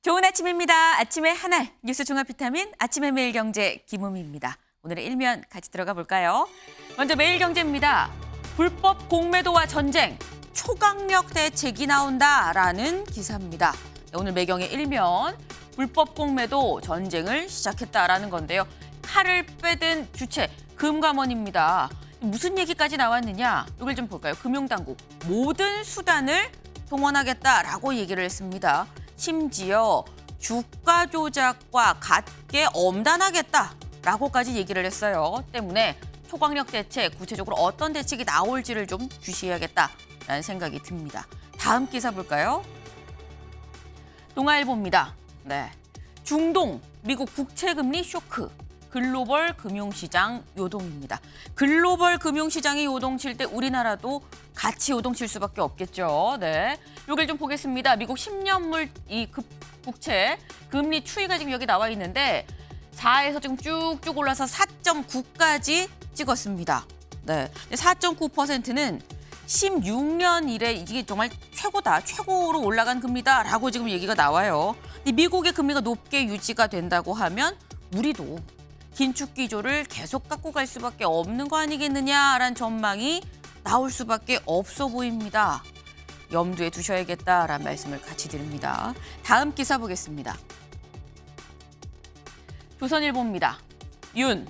좋은 아침입니다. 아침의 하나 뉴스 종합 비타민 아침의 매일경제 김우미입니다. 오늘의 일면 같이 들어가 볼까요? 먼저 매일경제입니다. 불법 공매도와 전쟁, 초강력 대책이 나온다라는 기사입니다. 오늘 매경의 일면, 불법 공매도 전쟁을 시작했다라는 건데요. 칼을 빼든 주체, 금감원입니다. 무슨 얘기까지 나왔느냐? 이걸 좀 볼까요? 금융당국, 모든 수단을 동원하겠다라고 얘기를 했습니다. 심지어 주가 조작과 같게 엄단하겠다라고까지 얘기를 했어요. 때문에 초강력 대책, 구체적으로 어떤 대책이 나올지를 좀 주시해야겠다라는 생각이 듭니다. 다음 기사 볼까요? 동아일보입니다. 네, 중동, 미국 국채금리 쇼크, 글로벌 금융시장 요동입니다. 글로벌 금융시장이 요동칠 때 우리나라도 같이 요동칠 수밖에 없겠죠. 네, 여기를 좀 보겠습니다. 미국 10년물 이 국채 금리 추이가 지금 여기 나와 있는데 4에서 지금 쭉쭉 올라서 4.9까지 찍었습니다. 네, 4.9%는 16년 이래 이게 정말 최고다, 최고로 올라간 금리다라고 지금 얘기가 나와요. 근데 미국의 금리가 높게 유지가 된다고 하면 우리도 긴축 기조를 계속 갖고 갈 수밖에 없는 거 아니겠느냐라는 전망이 나올 수밖에 없어 보입니다. 염두에 두셔야겠다라는 말씀을 같이 드립니다. 다음 기사 보겠습니다. 조선일보입니다. 윤,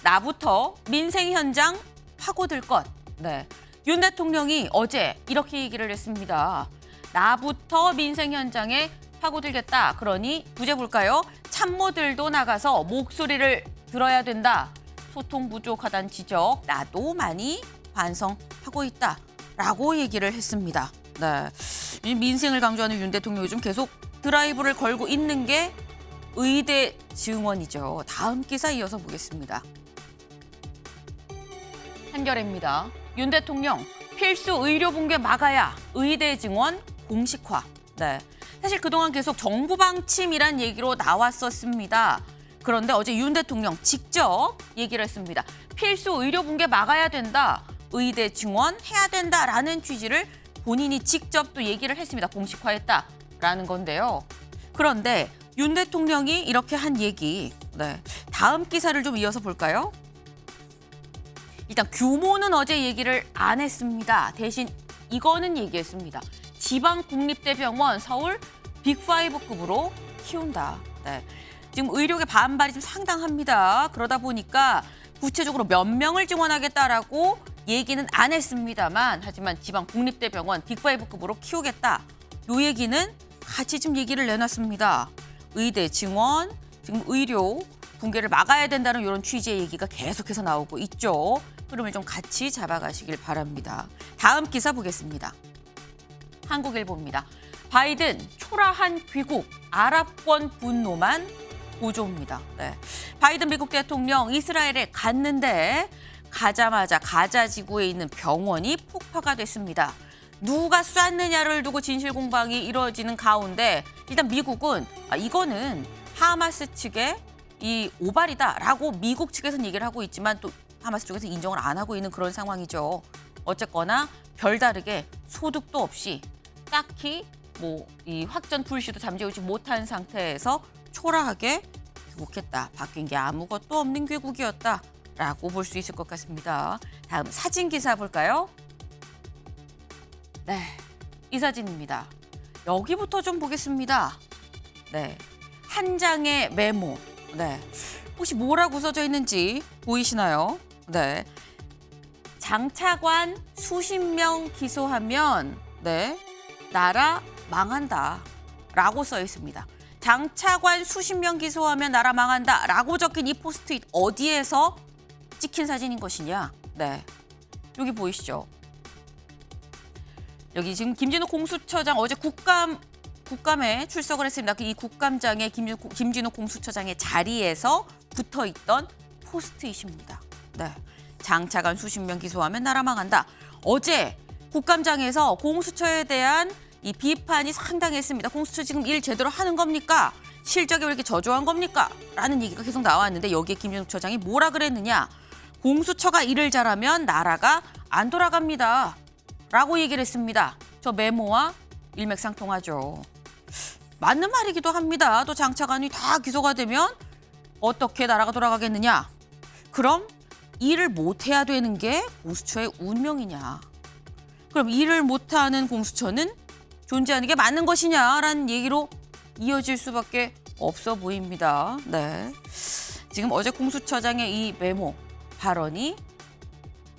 나부터 민생 현장 파고들 것. 네, 윤 대통령이 어제 이렇게 얘기를 했습니다. 나부터 민생 현장에 파고들겠다. 그러니 부제 볼까요? 참모들도 나가서 목소리를 들어야 된다. 소통 부족하다는 지적, 나도 많이 반성하고 있다라고 얘기를 했습니다. 네, 이 민생을 강조하는 윤 대통령이 좀 계속 드라이브를 걸고 있는 게 의대 증원이죠. 다음 기사 이어서 보겠습니다. 한겨레입니다. 윤 대통령, 필수 의료 붕괴 막아야 의대 증원 공식화. 네, 사실 그동안 계속 정부 방침이란 얘기로 나왔었습니다. 그런데 어제 윤 대통령 직접 얘기를 했습니다. 필수 의료 붕괴 막아야 된다. 의대 증원해야 된다라는 취지를 본인이 직접 또 얘기를 했습니다. 공식화했다라는 건데요. 그런데 윤 대통령이 이렇게 한 얘기, 네, 다음 기사를 좀 이어서 볼까요? 일단 규모는 어제 얘기를 안 했습니다. 대신 이거는 얘기했습니다. 지방 국립대병원 서울 빅5급으로 키운다. 네, 지금 의료계 반발이 좀 상당합니다. 그러다 보니까 구체적으로 몇 명을 증원하겠다라고 얘기는 안 했습니다만, 하지만 지방 국립대병원 빅5급으로 키우겠다. 요 얘기는 같이 좀 얘기를 내놨습니다. 의대 증원, 지금 의료 붕괴를 막아야 된다는 이런 취지의 얘기가 계속해서 나오고 있죠. 흐름을 좀 같이 잡아가시길 바랍니다. 다음 기사 보겠습니다. 한국일보입니다. 바이든 초라한 귀국, 아랍권 분노만 고조입니다. 네, 바이든 미국 대통령 이스라엘에 갔는데 가자마자 가자 지구에 있는 병원이 폭파가 됐습니다. 누가 쐈느냐를 두고 진실 공방이 이루어지는 가운데 일단 미국은 이거는 하마스 측의 이 오발이다라고 미국 측에서는 얘기를 하고 있지만 또 하마스 쪽에서 인정을 안 하고 있는 그런 상황이죠. 어쨌거나 별다르게 소득도 없이 딱히 뭐 이 확전 불씨도 잠재우지 못한 상태에서 초라하게 귀국했다. 바뀐 게 아무것도 없는 귀국이었다라고 볼 수 있을 것 같습니다. 다음 사진 기사 볼까요? 네, 이 사진입니다. 여기부터 좀 보겠습니다. 네, 한 장의 메모. 네, 혹시 뭐라고 써져 있는지 보이시나요? 네, 장차관 수십 명 기소하면 네, 나라 망한다라고 써 있습니다. 장차관 수십 명 기소하면 나라 망한다라고 적힌 이 포스트잇 어디에서 찍힌 사진인 것이냐? 네, 여기 보이시죠? 여기 지금 김진호 공수처장 어제 국감에 출석을 했습니다. 이 국감장에 김진호 공수처장의 자리에서 붙어있던 포스트잇입니다. 네, 장차관 수십 명 기소하면 나라 망한다. 어제 국감장에서 공수처에 대한 이 비판이 상당했습니다. 공수처 지금 일 제대로 하는 겁니까? 실적이 왜 이렇게 저조한 겁니까? 라는 얘기가 계속 나왔는데 여기에 김진호 처장이 뭐라 그랬느냐? 공수처가 일을 잘하면 나라가 안 돌아갑니다. 라고 얘기를 했습니다. 저 메모와 일맥상통하죠. 맞는 말이기도 합니다. 또 장차관이 다 기소가 되면 어떻게 나라가 돌아가겠느냐? 그럼 일을 못해야 되는 게 공수처의 운명이냐? 그럼 일을 못하는 공수처는 존재하는 게 맞는 것이냐라는 얘기로 이어질 수밖에 없어 보입니다. 네. 지금 어제 공수처장의 이 메모 발언이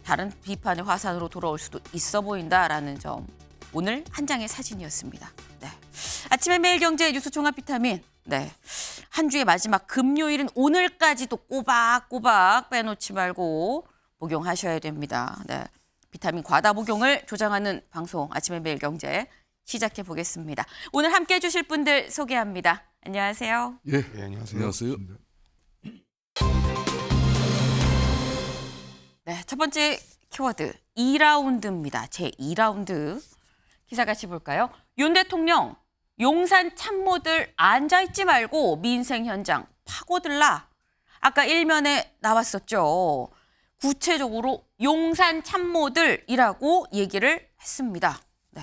다른 비판의 화산으로 돌아올 수도 있어 보인다라는 점. 오늘 한 장의 사진이었습니다. 네. 아침에 매일경제 뉴스 종합 비타민. 네. 한 주의 마지막 금요일은 오늘까지도 꼬박꼬박 빼놓지 말고 복용하셔야 됩니다. 네. 비타민 과다 복용을 조장하는 방송 아침에 매일경제 시작해 보겠습니다. 오늘 함께해 주실 분들 소개합니다. 안녕하세요. 예, 안녕하세요. 안녕하세요. 네, 첫 번째 키워드 2라운드입니다. 제 2라운드 기사 같이 볼까요? 윤 대통령 용산 참모들 앉아있지 말고 민생 현장 파고들라. 아까 일면에 나왔었죠. 구체적으로 용산 참모들이라고 얘기를 했습니다. 네,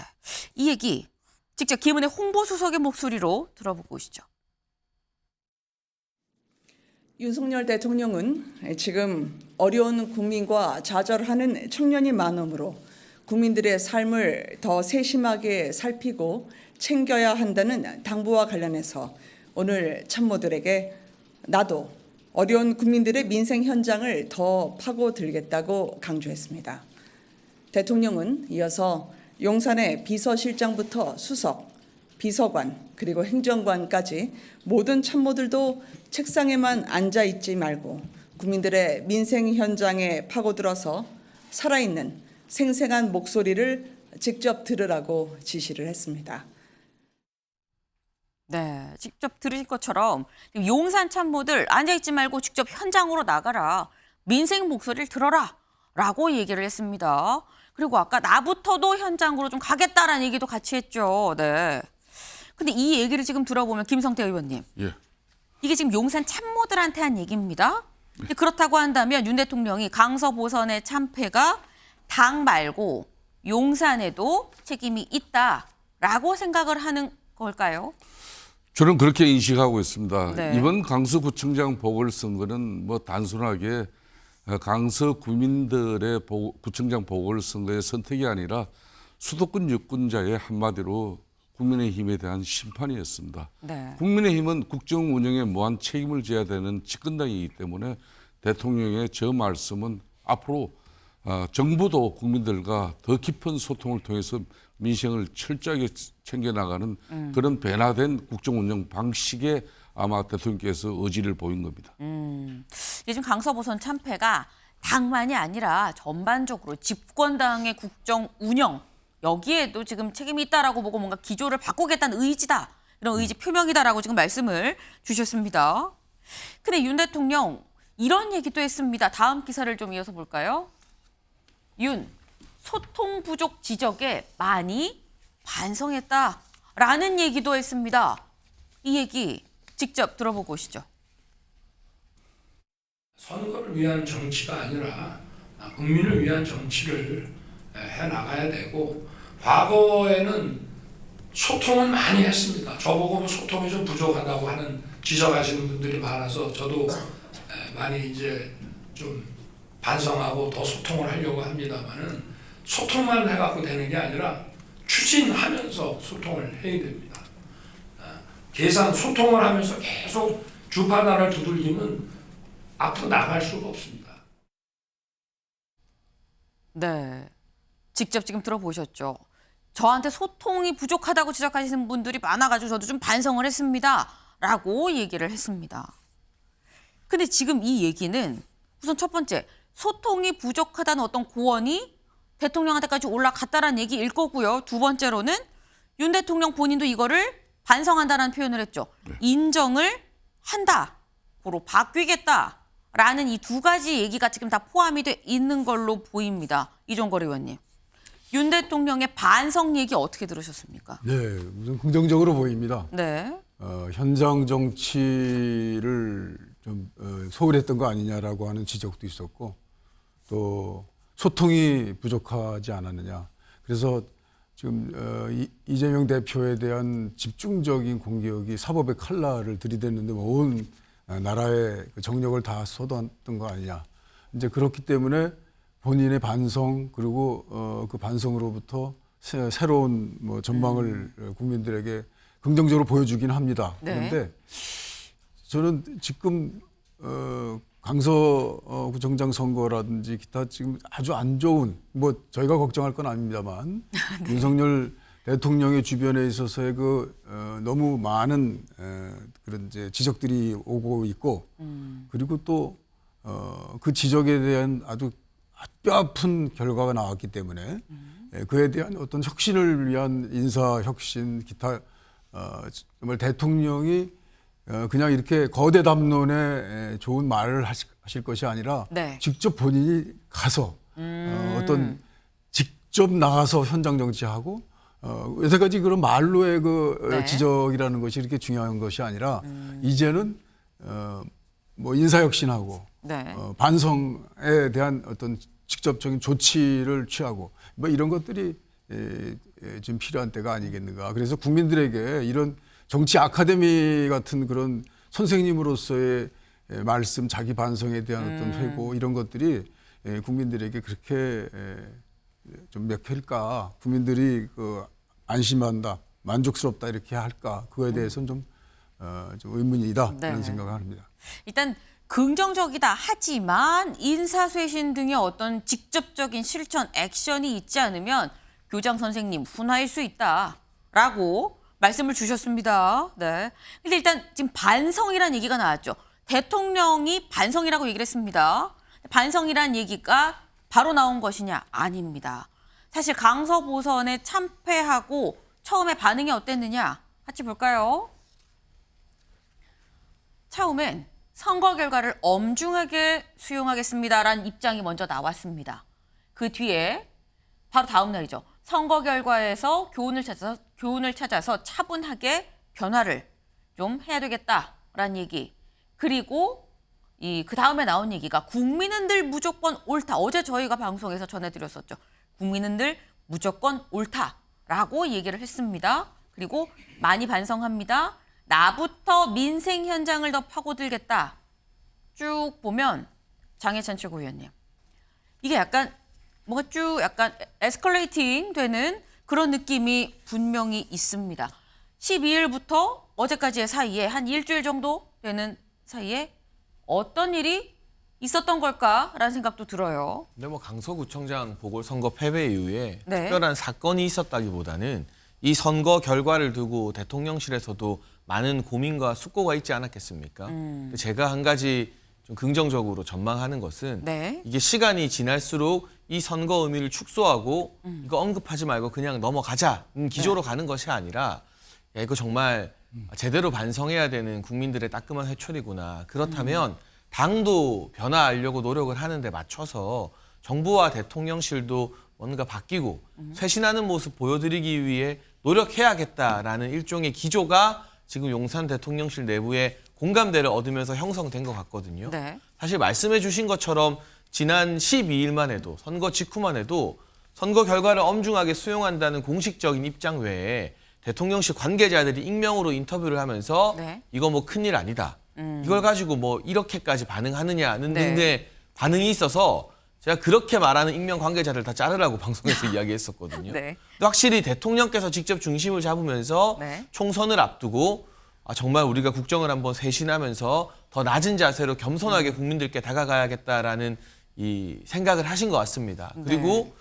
이 얘기 직접 김은혜 홍보수석의 목소리로 들어보고 오시죠. 윤석열 대통령은 지금 어려운 국민과 좌절하는 청년이 많으므로 국민들의 삶을 더 세심하게 살피고 챙겨야 한다는 당부와 관련해서 오늘 참모들에게 나도 어려운 국민들의 민생 현장을 더 파고들겠다고 강조했습니다. 대통령은 이어서 용산의 비서실장부터 수석, 비서관 그리고 행정관까지 모든 참모들도 책상에만 앉아 있지 말고 국민들의 민생 현장에 파고들어서 살아있는 생생한 목소리를 직접 들으라고 지시를 했습니다. 네, 직접 들으실 것처럼 용산 참모들 앉아있지 말고 직접 현장으로 나가라. 민생 목소리를 들어라. 라고 얘기를 했습니다. 그리고 아까 나부터도 현장으로 좀 가겠다라는 얘기도 같이 했죠. 네. 근데 이 얘기를 지금 들어보면 김성태 의원님. 예. 이게 지금 용산 참모들한테 한 얘기입니다. 근데 그렇다고 한다면 윤 대통령이 강서보선의 참패가 당 말고 용산에도 책임이 있다라고 생각을 하는 걸까요? 저는 그렇게 인식하고 있습니다. 네. 이번 강서구청장 보궐선거는 뭐 단순하게 강서 구민들의 구청장 보궐선거의 선택이 아니라 수도권 유권자의 한마디로 국민의힘에 대한 심판이었습니다. 네. 국민의힘은 국정 운영에 무한 책임을 져야 되는 집권당이기 때문에 대통령의 저 말씀은 앞으로 정부도 국민들과 더 깊은 소통을 통해서 민생을 철저하게 챙겨나가는 그런 변화된 국정 운영 방식에 아마 대통령께서 의지를 보인 겁니다. 요즘 강서보선 참패가 당만이 아니라 전반적으로 집권당의 국정 운영 여기에도 지금 책임이 있다라고 보고 뭔가 기조를 바꾸겠다는 의지다. 이런 의지 표명이다라고 지금 말씀을 주셨습니다. 근데 윤 대통령 이런 얘기도 했습니다. 다음 기사를 좀 이어서 볼까요? 윤, 소통 부족 지적에 많이 반성했다라는 얘기도 했습니다. 이 얘기 직접 들어보고 오시죠. 선거를 위한 정치가 아니라 국민을 위한 정치를 해나가야 되고 과거에는 소통은 많이 했습니다. 저보고 소통이 좀 부족하다고 하는 지적하시는 분들이 많아서 저도 많이 이제 좀 반성하고 더 소통을 하려고 합니다만은 소통만 해갖고 되는 게 아니라 추진하면서 소통을 해야 됩니다. 소통을 하면서 계속 주파단을 두들기면 앞으로 나갈 수가 없습니다. 네, 직접 지금 들어보셨죠. 저한테 소통이 부족하다고 지적하시는 분들이 많아가지고 저도 좀 반성을 했습니다. 라고 얘기를 했습니다. 근데 지금 이 얘기는 우선 첫 번째, 소통이 부족하다는 어떤 고언이 대통령한테까지 올라갔다라는 얘기일 거고요. 두 번째로는 윤 대통령 본인도 이거를 반성한다는 표현을 했죠. 네. 인정을 한다로 바뀌겠다라는 이 두 가지 얘기가 지금 다 포함이 돼 있는 걸로 보입니다. 이종걸 의원님. 윤 대통령의 반성 얘기 어떻게 들으셨습니까? 네, 우선 긍정적으로 보입니다. 네. 현장 정치를 좀 소홀했던 거 아니냐라고 하는 지적도 있었고 또 소통이 부족하지 않았느냐. 그래서 지금 이재명 대표에 대한 집중적인 공격이 사법의 칼날을 들이댔는데 온 나라의 그 정력을 다 쏟았던 거 아니냐. 이제 그렇기 때문에 본인의 반성 그리고 그 반성으로부터 새로운 뭐 전망을 국민들에게 긍정적으로 보여주긴 합니다. 네. 그런데 저는 지금 강서구청장 선거라든지 기타 지금 아주 안 좋은 뭐 저희가 걱정할 건 아닙니다만 네. 윤석열 대통령의 주변에 있어서의 그 너무 많은 그런 이제 지적들이 오고 있고 그리고 또 그 지적에 대한 아주 뼈아픈 결과가 나왔기 때문에 그에 대한 어떤 혁신을 위한 인사 혁신 기타 정말 대통령이 그냥 이렇게 거대 담론에 좋은 말을 하실 것이 아니라 네. 직접 본인이 가서 어떤 직접 나가서 현장 정치하고 여태까지 그런 말로의 그 네. 지적이라는 것이 이렇게 중요한 것이 아니라 이제는 뭐 인사혁신하고 네. 반성에 대한 어떤 직접적인 조치를 취하고 뭐 이런 것들이 좀 필요한 때가 아니겠는가. 그래서 국민들에게 이런 정치 아카데미 같은 그런 선생님으로서의 말씀, 자기 반성에 대한 어떤 회고 이런 것들이 국민들에게 그렇게 좀 먹힐까, 국민들이 그 안심한다, 만족스럽다 이렇게 할까, 그거에 대해서는 좀 의문이다 네. 그런 생각을 합니다. 일단 긍정적이다 하지만 인사쇄신 등의 어떤 직접적인 실천, 액션이 있지 않으면 교장 선생님 훈화일 수 있다라고 말씀을 주셨습니다. 네. 근데 일단 지금 반성이라는 얘기가 나왔죠. 대통령이 반성이라고 얘기를 했습니다. 반성이란 얘기가 바로 나온 것이냐? 아닙니다. 사실 강서 보선에 참패하고 처음에 반응이 어땠느냐? 같이 볼까요? 처음엔 선거 결과를 엄중하게 수용하겠습니다라는 입장이 먼저 나왔습니다. 그 뒤에 바로 다음 날이죠. 선거 결과에서 교훈을 찾아서 차분하게 변화를 좀 해야 되겠다라는 얘기. 그리고 그 다음에 나온 얘기가 국민은 늘 무조건 옳다. 어제 저희가 방송에서 전해드렸었죠. 국민은 늘 무조건 옳다라고 얘기를 했습니다. 그리고 많이 반성합니다. 나부터 민생 현장을 더 파고들겠다. 쭉 보면 장해찬 최고위원님. 이게 약간 뭔가 쭉 약간 에스컬레이팅 되는 그런 느낌이 분명히 있습니다. 12일부터 어제까지의 사이에 한 일주일 정도 되는 사이에 어떤 일이 있었던 걸까라는 생각도 들어요. 근데 뭐 강서구청장 보궐선거 패배 이후에 네. 특별한 사건이 있었다기보다는 이 선거 결과를 두고 대통령실에서도 많은 고민과 숙고가 있지 않았겠습니까? 제가 한 가지 좀 긍정적으로 전망하는 것은 네. 이게 시간이 지날수록 이 선거 의미를 축소하고 이거 언급하지 말고 그냥 넘어가자는 기조로 가는 것이 아니라 야, 이거 정말 제대로 반성해야 되는 국민들의 따끔한 회초리구나. 그렇다면 당도 변화하려고 노력을 하는데 맞춰서 정부와 대통령실도 뭔가 바뀌고 쇄신하는 모습 보여드리기 위해 노력해야겠다라는 일종의 기조가 지금 용산 대통령실 내부에 공감대를 얻으면서 형성된 것 같거든요. 네. 사실 말씀해 주신 것처럼 지난 12일만 해도 선거 직후만 해도 선거 결과를 엄중하게 수용한다는 공식적인 입장 외에 대통령실 관계자들이 익명으로 인터뷰를 하면서 네. 이거 뭐 큰일 아니다. 이걸 가지고 뭐 이렇게까지 반응하느냐는 네. 등의 반응이 있어서 제가 그렇게 말하는 익명 관계자들 다 자르라고 방송에서 이야기했었거든요. 네. 근데 확실히 대통령께서 직접 중심을 잡으면서 네. 총선을 앞두고 정말 우리가 국정을 한번 쇄신하면서 더 낮은 자세로 겸손하게 국민들께 다가가야겠다라는 이 생각을 하신 것 같습니다. 그리고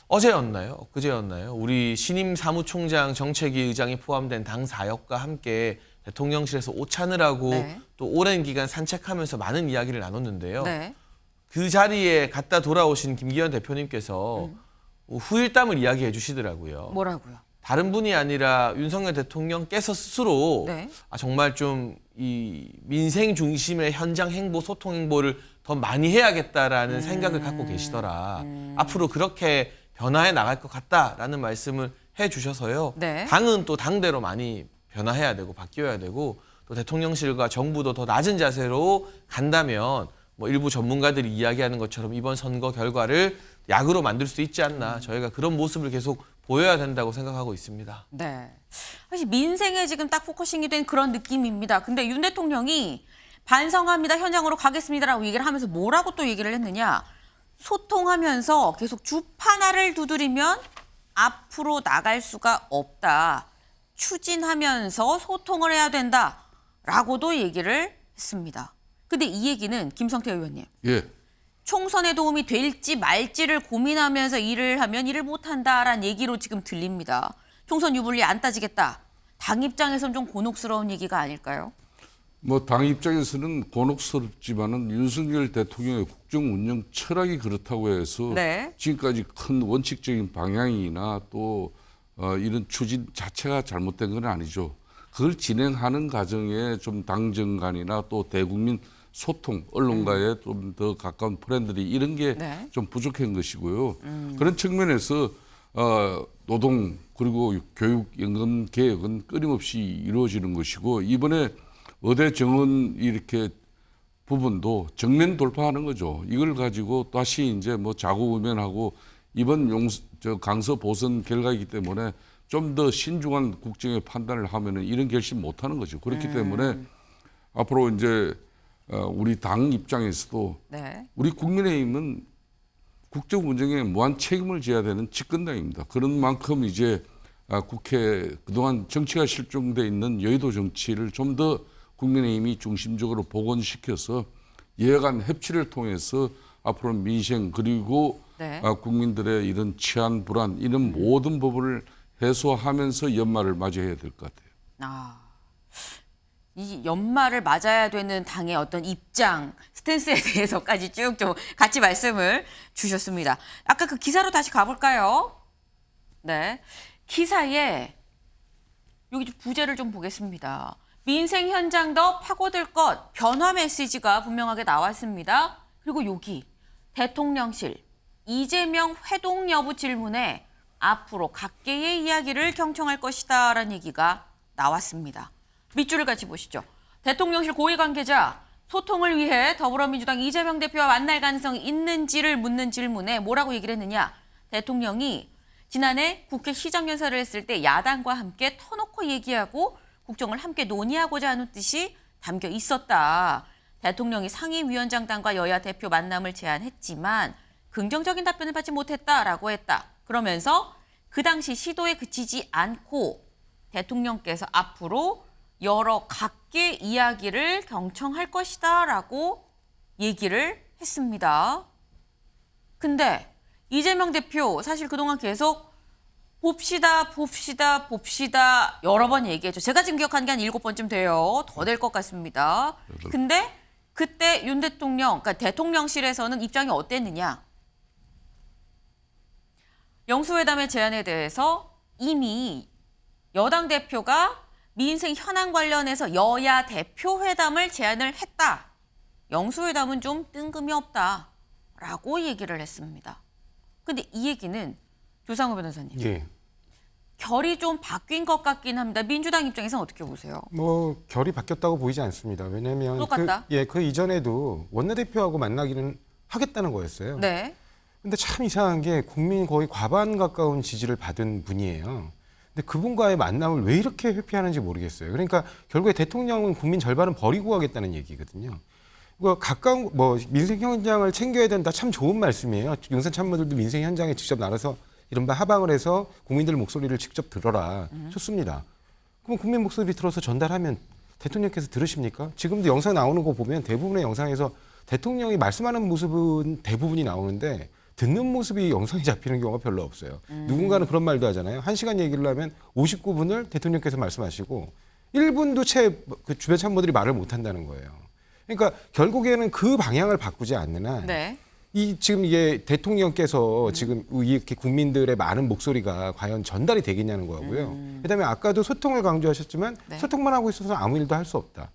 어제였나요? 그제였나요? 우리 신임 사무총장 정책위 의장이 포함된 당 사역과 함께 대통령실에서 오찬을 하고 네. 또 오랜 기간 산책하면서 많은 이야기를 나눴는데요. 네. 그 자리에 갔다 돌아오신 김기현 대표님께서 후일담을 이야기해 주시더라고요. 뭐라고요? 다른 분이 아니라 윤석열 대통령께서 스스로 네. 정말 좀 이 민생 중심의 현장 행보, 소통 행보를 더 많이 해야겠다라는 생각을 갖고 계시더라. 앞으로 그렇게 변화해 나갈 것 같다라는 말씀을 해 주셔서요. 네. 당은 또 당대로 많이 변화해야 되고 바뀌어야 되고 또 대통령실과 정부도 더 낮은 자세로 간다면 뭐 일부 전문가들이 이야기하는 것처럼 이번 선거 결과를 약으로 만들 수 있지 않나. 저희가 그런 모습을 계속 보여야 된다고 생각하고 있습니다. 네. 사실 민생에 지금 딱 포커싱이 된 그런 느낌입니다. 근데 윤 대통령이 반성합니다. 현장으로 가겠습니다라고 얘기를 하면서 뭐라고 또 얘기를 했느냐. 소통하면서 계속 주판알을 두드리면 앞으로 나갈 수가 없다. 추진하면서 소통을 해야 된다라고도 얘기를 했습니다. 근데 이 얘기는 김성태 의원님. 예. 총선에 도움이 될지 말지를 고민하면서 일을 하면 일을 못한다라는 얘기로 지금 들립니다. 총선 유불리 안 따지겠다. 당 입장에서는 좀 곤혹스러운 얘기가 아닐까요? 뭐 당 입장에서는 곤혹스럽지만은 윤석열 대통령의 국정 운영 철학이 그렇다고 해서 네. 지금까지 큰 원칙적인 방향이나 또 이런 추진 자체가 잘못된 건 아니죠. 그걸 진행하는 과정에 좀 당정간이나 또 대국민 소통, 언론과의 좀 더 가까운 프렌들이 이런 게 좀 네. 부족한 것이고요. 그런 측면에서 노동 그리고 교육 연금 개혁은 끊임없이 이루어지는 것이고 이번에 의대 정원 이렇게 부분도 정면 돌파하는 거죠. 이걸 가지고 다시 이제 뭐 자고우면하고 이번 강서 보선 결과이기 때문에 좀 더 신중한 국정의 판단을 하면은 이런 결심 못 하는 거죠. 그렇기 때문에 앞으로 이제 우리 당 입장에서도 네. 우리 국민의힘은 국정 운영에 무한 책임을 져야 되는 집권당입니다. 그런 만큼 이제 국회 그동안 정치가 실종돼 있는 여의도 정치를 좀 더 국민의힘이 중심적으로 복원시켜서 예간 협치를 통해서 앞으로 민생 그리고 네. 국민들의 이런 치안 불안 이런 모든 부분을 해소하면서 연말을 맞이해야 될 것 같아요. 이 연말을 맞아야 되는 당의 어떤 입장, 스탠스에 대해서까지 쭉 좀 같이 말씀을 주셨습니다. 아까 그 기사로 다시 가볼까요? 네. 기사에 여기 좀 부제를 좀 보겠습니다. 민생 현장 더 파고들 것, 변화 메시지가 분명하게 나왔습니다. 그리고 여기 대통령실, 이재명 회동 여부 질문에 앞으로 각계의 이야기를 경청할 것이다 라는 얘기가 나왔습니다. 밑줄을 같이 보시죠. 대통령실 고위 관계자, 소통을 위해 더불어민주당 이재명 대표와 만날 가능성이 있는지를 묻는 질문에 뭐라고 얘기를 했느냐. 대통령이 지난해 국회 시정연설을 했을 때 야당과 함께 터놓고 얘기하고 국정을 함께 논의하고자 하는 뜻이 담겨 있었다. 대통령이 상임위원장단과 여야 대표 만남을 제안했지만 긍정적인 답변을 받지 못했다라고 했다. 그러면서 그 당시 시도에 그치지 않고 대통령께서 앞으로 여러 각계 이야기를 경청할 것이다라고 얘기를 했습니다. 근데 이재명 대표 사실 그동안 계속 봅시다 여러 번 얘기했죠. 제가 지금 기억한 게 한 7번쯤 돼요. 더 될 것 같습니다. 근데 그때 윤 대통령, 그러니까 대통령실에서는 입장이 어땠느냐. 영수회담의 제안에 대해서 이미 여당 대표가 민생 현안 관련해서 여야 대표 회담을 제안을 했다. 영수회담은 좀 뜬금이 없다라고 얘기를 했습니다. 근데 이 얘기는 조상우 변호사님. 예. 결이 좀 바뀐 것 같긴 합니다. 민주당 입장에서는 어떻게 보세요? 뭐 결이 바뀌었다고 보이지 않습니다. 왜냐하면 똑같다? 그 이전에도 원내대표하고 만나기는 하겠다는 거였어요. 네. 근데 참 이상한 게 국민 거의 과반 가까운 지지를 받은 분이에요. 근데 그분과의 만남을 왜 이렇게 회피하는지 모르겠어요. 그러니까 결국에 대통령은 국민 절반은 버리고 가겠다는 얘기거든요. 가까운 민생 현장을 챙겨야 된다 참 좋은 말씀이에요. 용산 참모들도 민생 현장에 직접 나가서 이른바 하방을 해서 국민들 목소리를 직접 들어라. 좋습니다. 그럼 국민 목소리 들어서 전달하면 대통령께서 들으십니까? 지금도 영상 나오는 거 보면 대부분의 영상에서 대통령이 말씀하는 모습은 대부분이 나오는데 듣는 모습이 영상에 잡히는 경우가 별로 없어요. 누군가는 그런 말도 하잖아요. 1시간 얘기를 하면 59분을 대통령께서 말씀하시고 1분도 그 주변 참모들이 말을 못 한다는 거예요. 그러니까 결국에는 그 방향을 바꾸지 않는 한 네. 지금 이게 대통령께서 지금 이렇게 국민들의 많은 목소리가 과연 전달이 되겠냐는 거고요. 그다음에 아까도 소통을 강조하셨지만 네. 소통만 하고 있어서 아무 일도 할 수 없다.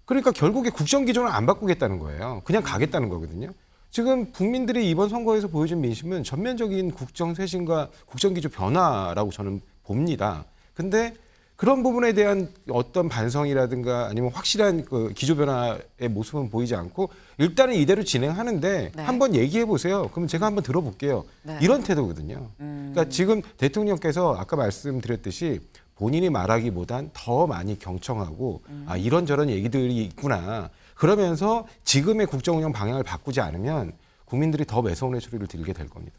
그러니까 결국에 국정 기조는 안 바꾸겠다는 거예요. 그냥 가겠다는 거거든요. 지금 국민들이 이번 선거에서 보여준 민심은 전면적인 국정 쇄신과 국정 기조 변화라고 저는 봅니다. 근데 그런 부분에 대한 어떤 반성이라든가 아니면 확실한 그 기조 변화의 모습은 보이지 않고 일단은 이대로 진행하는데 네. 한번 얘기해 보세요. 그럼 제가 한번 들어볼게요. 네. 이런 태도거든요. 그러니까 지금 대통령께서 아까 말씀드렸듯이 본인이 말하기보단 더 많이 경청하고 아 이런저런 얘기들이 있구나. 그러면서 지금의 국정 운영 방향을 바꾸지 않으면 국민들이 더 매서운의 소리를 들게 될 겁니다.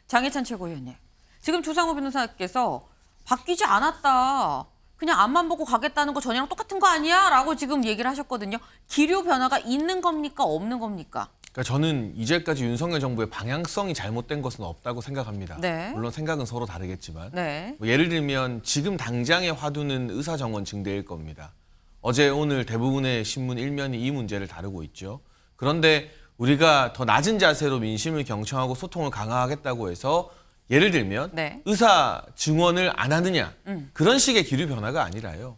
장혜찬 최고위원님. 지금 조상호 변호사께서 바뀌지 않았다. 그냥 앞만 보고 가겠다는 거 전이랑 똑같은 거 아니야? 라고 지금 얘기를 하셨거든요. 기류 변화가 있는 겁니까? 없는 겁니까? 그러니까 저는 이제까지 윤석열 정부의 방향성이 잘못된 것은 없다고 생각합니다. 네. 물론 생각은 서로 다르겠지만 네. 뭐 예를 들면 지금 당장의 화두는 의사정원 증대일 겁니다. 어제 오늘 대부분의 신문 일면이 이 문제를 다루고 있죠. 그런데 우리가 더 낮은 자세로 민심을 경청하고 소통을 강화하겠다고 해서 예를 들면 네. 의사 증원을 안 하느냐 그런 식의 기류 변화가 아니라요.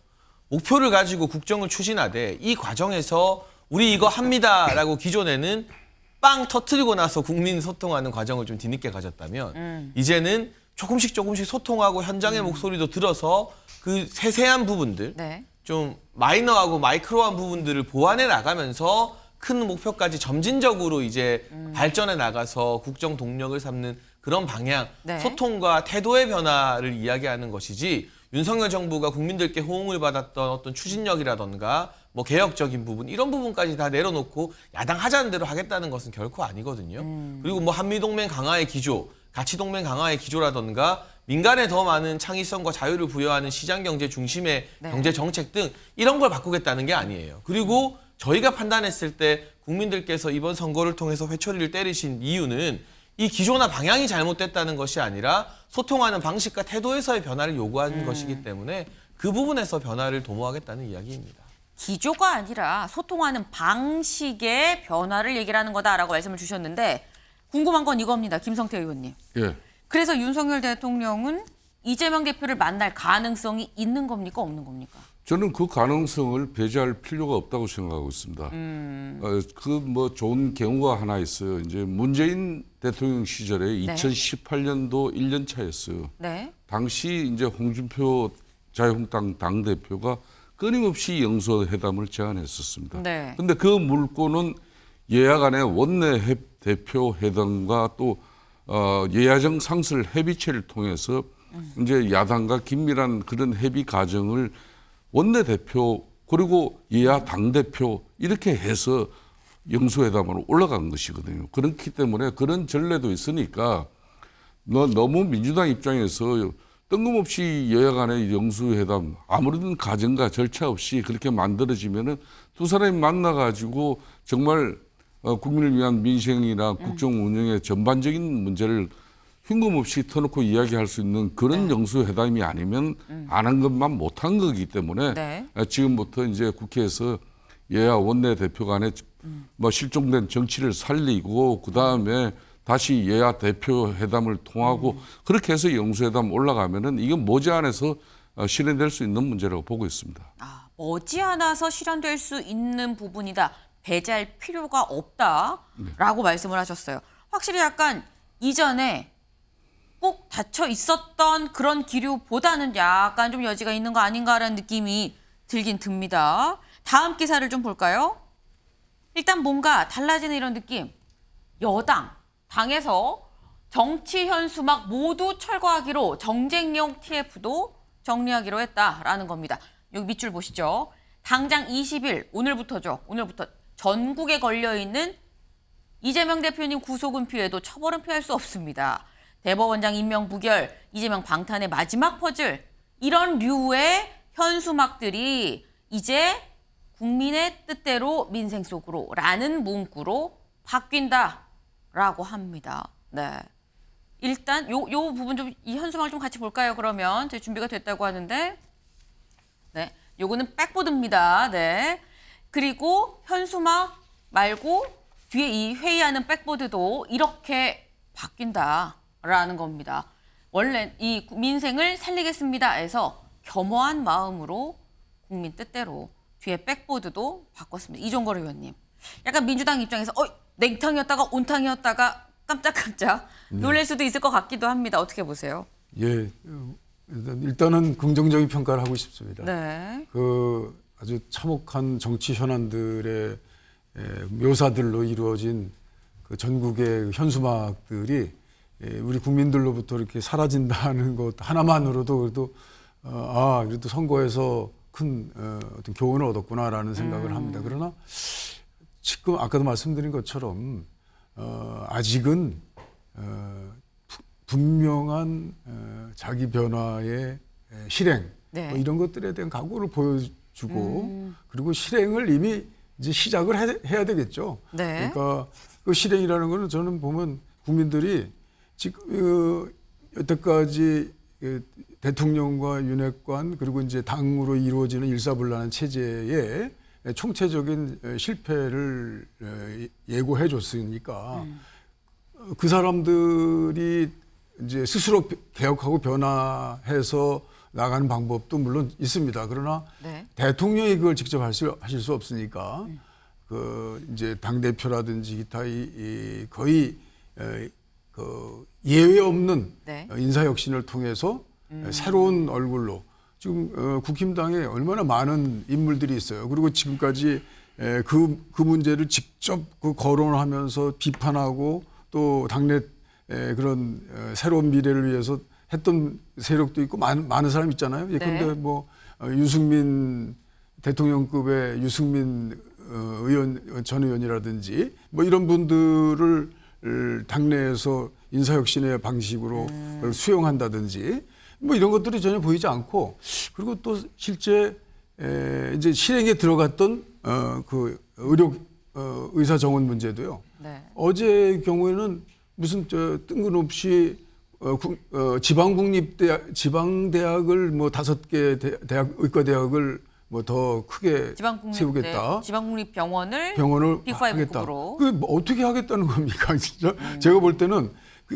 목표를 가지고 국정을 추진하되 이 과정에서 우리 이거 합니다라고 기존에는 빵 터트리고 나서 국민 소통하는 과정을 좀 뒤늦게 가졌다면 이제는 조금씩 소통하고 현장의 목소리도 들어서 그 세세한 부분들 네. 좀 마이너하고 마이크로한 부분들을 보완해 나가면서 큰 목표까지 점진적으로 이제 발전해 나가서 국정 동력을 삼는 그런 방향, 네. 소통과 태도의 변화를 이야기하는 것이지 윤석열 정부가 국민들께 호응을 받았던 어떤 추진력이라던가 뭐 개혁적인 부분 이런 부분까지 다 내려놓고 야당 하자는 대로 하겠다는 것은 결코 아니거든요. 그리고 뭐 한미동맹 강화의 기조, 가치동맹 강화의 기조라던가 민간에 더 많은 창의성과 자유를 부여하는 시장경제 중심의 네. 경제정책 등 이런 걸 바꾸겠다는 게 아니에요. 그리고 저희가 판단했을 때 국민들께서 이번 선거를 통해서 회초리를 때리신 이유는 이 기조나 방향이 잘못됐다는 것이 아니라 소통하는 방식과 태도에서의 변화를 요구하는 것이기 때문에 그 부분에서 변화를 도모하겠다는 이야기입니다. 기조가 아니라 소통하는 방식의 변화를 얘기를 하는 거다라고 말씀을 주셨는데 궁금한 건 이겁니다. 김성태 의원님. 예. 그래서 윤석열 대통령은 이재명 대표를 만날 가능성이 있는 겁니까? 없는 겁니까? 저는 그 가능성을 배제할 필요가 없다고 생각하고 있습니다. 그 뭐 좋은 경우가 하나 있어요. 이제 문재인 대통령 시절에 네. 2018년도 1년 차였어요. 네. 당시 이제 홍준표 자유한국당 당대표가 끊임없이 영수회담을 제안했었습니다. 네. 근데 그 물꼬는 여야 간의 원내 대표 회담과 또 예야정 상설 협의체를 통해서 이제 야당과 긴밀한 그런 협의 과정을 원내대표 그리고 여야 당대표 이렇게 해서 영수회담으로 올라간 것이거든요. 그렇기 때문에 그런 전례도 있으니까 너무 민주당 입장에서 뜬금없이 여야 간의 영수회담 아무런 과정과 절차 없이 그렇게 만들어지면은 두 사람이 만나가지고 정말 국민을 위한 민생이나 국정 운영의 전반적인 문제를 흉금없이 터놓고 이야기할 수 있는 그런 영수회담이 아니면 안 한 것만 못한 거기 때문에 네. 지금부터 이제 국회에서 여야 원내대표 간에 뭐 실종된 정치를 살리고 그다음에 다시 여야 대표 회담을 통하고 그렇게 해서 영수회담 올라가면은 이건 머지않아서 실현될 수 있는 문제라고 보고 있습니다. 아, 머지않아서 실현될 수 있는 부분이다. 배제할 필요가 없다라고 말씀을 하셨어요. 확실히 약간 이전에 꼭 닫혀 있었던 그런 기류보다는 약간 좀 여지가 있는 거 아닌가라는 느낌이 들긴 듭니다. 다음 기사를 좀 볼까요? 일단 뭔가 달라지는 이런 느낌. 여당, 당에서 정치 현수막 모두 철거하기로 정쟁용 TF도 정리하기로 했다라는 겁니다. 여기 밑줄 보시죠. 당장 20일, 오늘부터죠. 오늘부터 전국에 걸려있는 이재명 대표님 구속은 피해도 처벌은 피할 수 없습니다. 대법원장 임명 부결, 이재명 방탄의 마지막 퍼즐 이런 류의 현수막들이 이제 국민의 뜻대로 민생 속으로 라는 문구로 바뀐다라고 합니다. 네. 일단 요 부분 좀 이 현수막을 좀 같이 볼까요? 그러면 제 준비가 됐다고 하는데 네. 요거는 백보드입니다. 네. 그리고 현수막 말고 뒤에 이 회의하는 백보드도 이렇게 바뀐다라는 겁니다. 원래 이 민생을 살리겠습니다 해서 겸허한 마음으로 국민 뜻대로 뒤에 백보드도 바꿨습니다. 이종걸 의원님. 약간 민주당 입장에서 냉탕이었다가 온탕이었다가 깜짝깜짝 놀랄 수도 있을 것 같기도 합니다. 어떻게 보세요? 예, 일단은 긍정적인 평가를 하고 싶습니다. 네. 그 아주 참혹한 정치 현안들의 묘사들로 이루어진 그 전국의 현수막들이 우리 국민들로부터 이렇게 사라진다는 것 하나만으로도 그래도 그래도 선거에서 큰 어떤 교훈을 얻었구나라는 생각을 합니다. 그러나 지금 아까도 말씀드린 것처럼 아직은 분명한 자기 변화의 실행 네. 뭐 이런 것들에 대한 각오를 보여주고 그리고 실행을 이미 이제 시작을 해야 되겠죠. 네. 그러니까 그 실행이라는 거는 저는 보면 국민들이 지금 여태까지 대통령과 윤핵관 그리고 이제 당으로 이루어지는 일사불란한 체제의 총체적인 실패를 예고해 줬으니까 그 사람들이 이제 스스로 개혁하고 변화해서 나가는 방법도 물론 있습니다. 그러나 네. 대통령이 그걸 직접 하실 수 없으니까 그 이제 당 대표라든지 기타 거의 그 예외 없는 네. 인사 혁신을 통해서 새로운 얼굴로 지금 국힘당에 얼마나 많은 인물들이 있어요. 그리고 지금까지 그 문제를 직접 그 거론하면서 비판하고 또 당내 그런 새로운 미래를 위해서 했던 세력도 있고 많은 사람 있잖아요. 예컨대 네. 뭐 유승민 대통령급의 유승민 전 의원이라든지 뭐 이런 분들을 당내에서 인사혁신의 방식으로 수용한다든지 뭐 이런 것들이 전혀 보이지 않고 그리고 또 실제 이제 실행에 들어갔던 그 의사 정원 문제도요. 네. 어제의 경우에는 무슨 뜬금없이 지방대학을 뭐 5개 대학 의과대학을 뭐 더 크게 세우겠다. 지방국립병원을 병원을 빅5 하겠다. 급으로. 그 뭐 어떻게 하겠다는 겁니까? 진짜 제가 볼 때는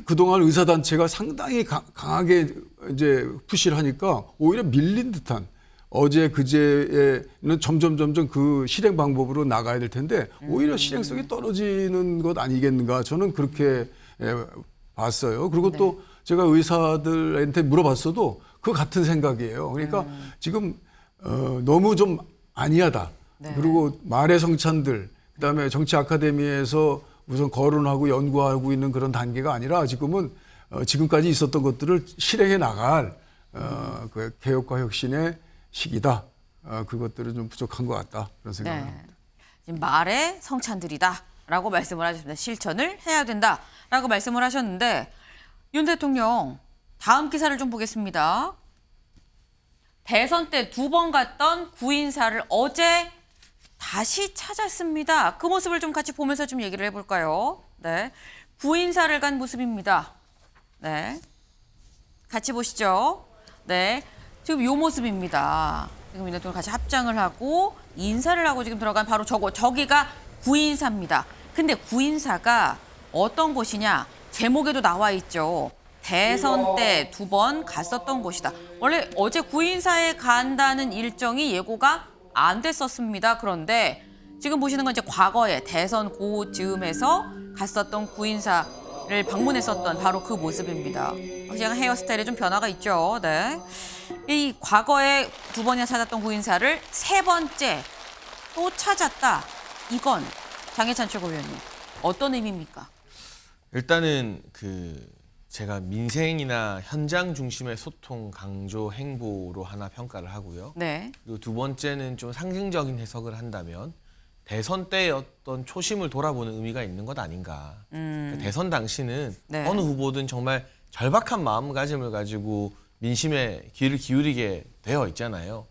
그동안 의사단체가 상당히 강하게 이제 푸시를 하니까 오히려 밀린 듯한 어제 그제에는 점점 그 실행 방법으로 나가야 될 텐데 오히려 실행성이 떨어지는 것 아니겠는가 저는 그렇게 봤어요. 그리고 또 제가 의사들한테 물어봤어도 그 같은 생각이에요. 그러니까 지금 너무 좀 안이하다. 네. 그리고 말의 성찬들 그다음에 정치 아카데미에서 우선 거론하고 연구하고 있는 그런 단계가 아니라 지금은 지금까지 있었던 것들을 실행해 나갈 그 개혁과 혁신의 시기다. 그것들은 좀 부족한 것 같다. 그런 생각을 합니다. 지금 말의 성찬들이다라고 말씀을 하셨습니다. 실천을 해야 된다라고 말씀을 하셨는데 윤 대통령 다음 기사를 좀 보겠습니다. 대선 때 2번 갔던 구인사를 어제 다시 찾았습니다. 그 모습을 좀 같이 보면서 좀 얘기를 해볼까요? 네, 구인사를 간 모습입니다. 네, 같이 보시죠. 네, 지금 이 모습입니다. 지금 윤 대통령 같이 합장을 하고 인사를 하고 지금 들어간 바로 저기가 구인사입니다. 근데 구인사가 어떤 곳이냐? 제목에도 나와 있죠. 대선 때 2번 갔었던 곳이다. 원래 어제 구인사에 간다는 일정이 예고가 안 됐었습니다. 그런데 지금 보시는 건 이제 과거에 대선 고즈음에서 갔었던 구인사를 방문했었던 바로 그 모습입니다. 그냥 헤어스타일에 좀 변화가 있죠. 네. 이 과거에 2번이나 찾았던 구인사를 3번째 또 찾았다. 이건 장해찬 최고위원님 어떤 의미입니까? 일단은 제가 민생이나 현장 중심의 소통 강조 행보로 하나 평가를 하고요. 네. 그리고 두 번째는 좀 상징적인 해석을 한다면 대선 때의 어떤 초심을 돌아보는 의미가 있는 것 아닌가. 그러니까 대선 당시는 네. 어느 후보든 정말 절박한 마음가짐을 가지고 민심에 귀를 기울이게 되어 있잖아요.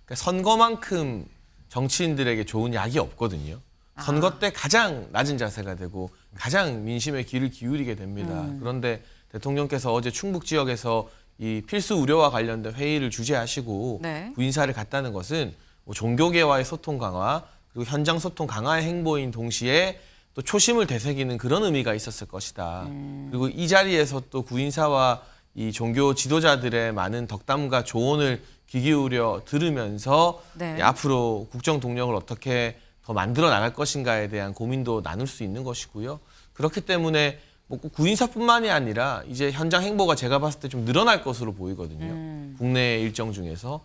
그러니까 선거만큼 정치인들에게 좋은 약이 없거든요. 선거 때 가장 낮은 자세가 되고 가장 민심에 귀를 기울이게 됩니다. 그런데 대통령께서 어제 충북 지역에서 이 필수 우려와 관련된 회의를 주재하시고 네. 구인사를 갔다는 것은 뭐 종교계와의 소통 강화 그리고 현장 소통 강화의 행보인 동시에 또 초심을 되새기는 그런 의미가 있었을 것이다. 그리고 이 자리에서 또 구인사와 이 종교 지도자들의 많은 덕담과 조언을 귀 기울여 들으면서 네. 앞으로 국정 동력을 어떻게 더 만들어 나갈 것인가에 대한 고민도 나눌 수 있는 것이고요. 그렇기 때문에 뭐꼭 구인사뿐만이 아니라 이제 현장 행보가 제가 봤을 때 좀 늘어날 것으로 보이거든요. 국내 일정 중에서.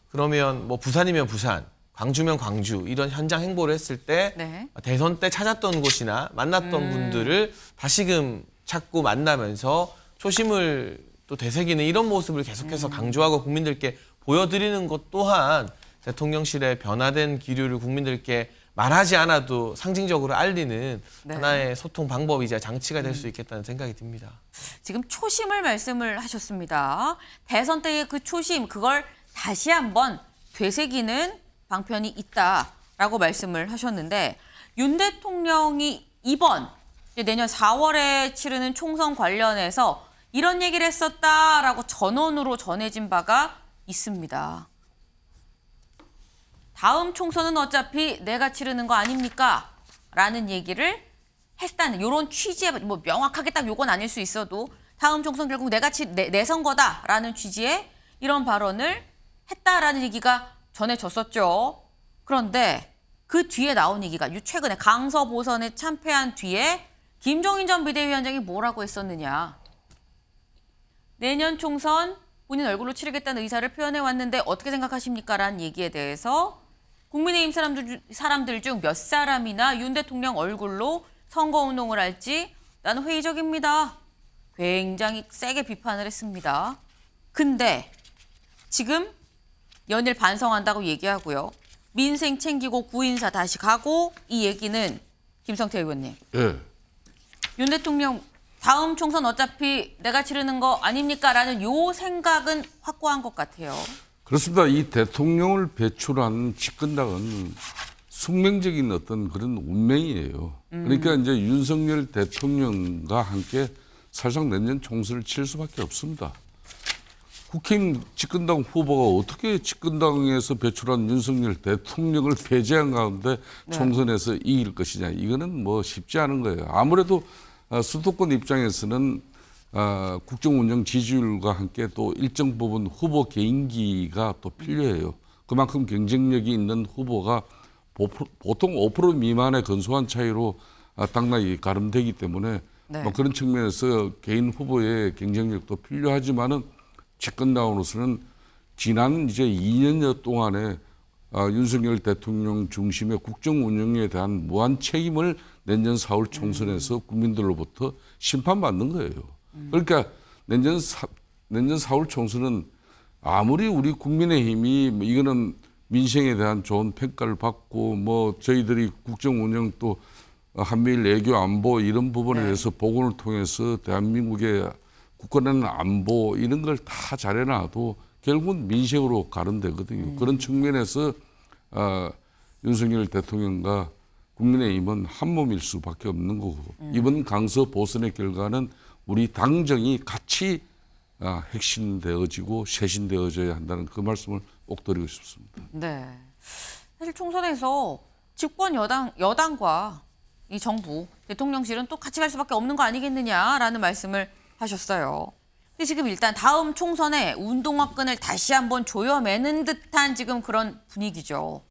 그러면 뭐 부산이면 부산, 광주면 광주 이런 현장 행보를 했을 때 네. 대선 때 찾았던 곳이나 만났던 분들을 다시금 찾고 만나면서 초심을 또 되새기는 이런 모습을 계속해서 강조하고 국민들께 보여드리는 것 또한 대통령실의 변화된 기류를 국민들께 말하지 않아도 상징적으로 알리는 네. 하나의 소통 방법이자 장치가 될 수 있겠다는 생각이 듭니다. 지금 초심을 말씀을 하셨습니다. 대선 때의 그 초심, 그걸 다시 한번 되새기는 방편이 있다라고 말씀을 하셨는데, 윤 대통령이 이번 이제 내년 4월에 치르는 총선 관련해서 이런 얘기를 했었다라고 전원으로 전해진 바가 있습니다. 다음 총선은 어차피 내가 치르는 거 아닙니까? 라는 얘기를 했다는 이런 취지의, 뭐 명확하게 딱 요건 아닐 수 있어도 다음 총선 결국 내 선거다라는 취지의 이런 발언을 했다라는 얘기가 전해졌었죠. 그런데 그 뒤에 나온 얘기가 최근에 강서 보선에 참패한 뒤에 김종인 전 비대위원장이 뭐라고 했었느냐. 내년 총선 본인 얼굴로 치르겠다는 의사를 표현해 왔는데 어떻게 생각하십니까? 라는 얘기에 대해서 국민의힘 사람들 중 몇 사람이나 윤 대통령 얼굴로 선거운동을 할지 나는 회의적입니다. 굉장히 세게 비판을 했습니다. 근데 지금 연일 반성한다고 얘기하고요. 민생 챙기고 구인사 다시 가고, 이 얘기는 김성태 의원님. 예. 윤 대통령 다음 총선 어차피 내가 치르는 거 아닙니까? 라는 요 생각은 확고한 것 같아요. 그렇습니다. 이 대통령을 배출한 집권당은 숙명적인 어떤 그런 운명이에요. 그러니까 이제 윤석열 대통령과 함께 사실상 내년 총선을 칠 수밖에 없습니다. 국힘 집권당 후보가 어떻게 집권당에서 배출한 윤석열 대통령을 배제한 가운데 총선에서 이길 것이냐. 이거는 뭐 쉽지 않은 거예요. 아무래도 수도권 입장에서는 국정운영 지지율과 함께 또 일정 부분 후보 개인기가 또 필요해요. 그만큼 경쟁력이 있는 후보가 보통 5% 미만의 근소한 차이로 당락이 가름되기 때문에 네. 뭐 그런 측면에서 개인 후보의 경쟁력도 필요하지만은 집권당으로서는 지난 이제 2년여 동안에 윤석열 대통령 중심의 국정 운영에 대한 무한 책임을 내년 4월 총선에서 국민들로부터 심판받는 거예요. 그러니까 내년 4월 총선은 아무리 우리 국민의힘이 뭐 이거는 민생에 대한 좋은 평가를 받고 뭐 저희들이 국정 운영 또 한미일 외교 안보 이런 부분에 대해서 보건을 통해서 대한민국의 국가는 안보 이런 걸 다 잘해놔도 결국은 민생으로 가름되거든요. 그런 측면에서 윤석열 대통령과 국민의힘은 한 몸일 수밖에 없는 거고 이번 강서 보선의 결과는 우리 당정이 같이 핵심되어지고 쇄신되어져야 한다는 그 말씀을 꼭 드리고 싶습니다. 네. 사실 총선에서 집권 여당과 이 정부, 대통령실은 또 같이 갈 수밖에 없는 거 아니겠느냐라는 말씀을 하셨어요. 근데 지금 일단 다음 총선에 운동화 끈을 다시 한번 조여매는 듯한 지금 그런 분위기죠.